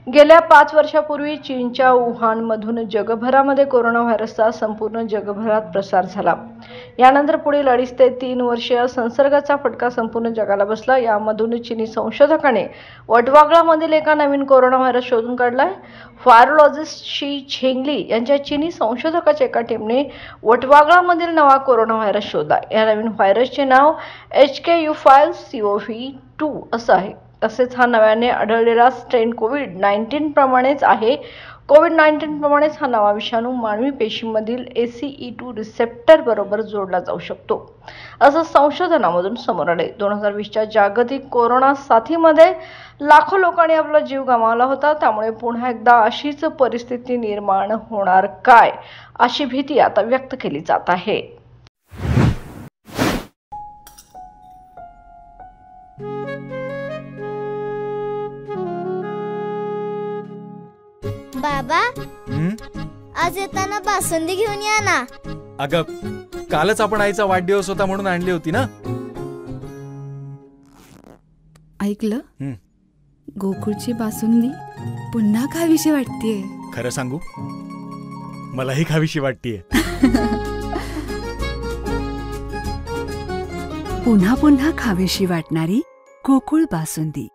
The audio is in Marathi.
गेल्या 5 वर्षापूर्वी चीनच्या वुहानमधून जगभरामध्ये कोरोना व्हायरसचा संपूर्ण जगभरात प्रसार झाला. यानंतर पुढील 2.5 ते 3 वर्षे संसर्गाचा फटका संपूर्ण जगाला बसला. यामधून चीनी संशोधकाने वटवाघळामधील एका नवीन कोरोना व्हायरस शोधून काढलाय. व्हायरोलॉजिस्ट शी झेंगली यांच्या चीनी संशोधकाच्या एका टीमने वटवाघळामधील नवा कोरोना व्हायरस शोधला. या नवीन व्हायरसचे नाव HKU5CoV2 असं आहे. तसेच हा नव्याने आढळलेला स्ट्रेन कोविड-19 प्रमाणेच आहे. कोविड-19 प्रमाणेच हा नवा विषाणू मानवी पेशींमधील ACE2 रिसेप्टर बरोबर जोडला जाऊ शकतो, असं संशोधनामधून समोर आले. 2020च्या जागतिक कोरोना साथीमध्ये लाखो लोकांनी आपला जीव गमावला होता. त्यामुळे पुन्हा एकदा अशीच परिस्थिती निर्माण होणार काय, अशी भीती आता व्यक्त केली जात आहे. बाबा, आज येताना बासुंदी घेऊन या ना. अगं, कालच आपण आईचा वाढदिवस होता म्हणून आणली होती ना. ऐकलं, गोकुळची बासुंदी पुन्हा खावीशी वाटतेय. खरं सांगू, मलाही खावीशी वाटतेय. पुन्हा पुन्हा खावीशी वाटणारी गोकुळ बासुंदी.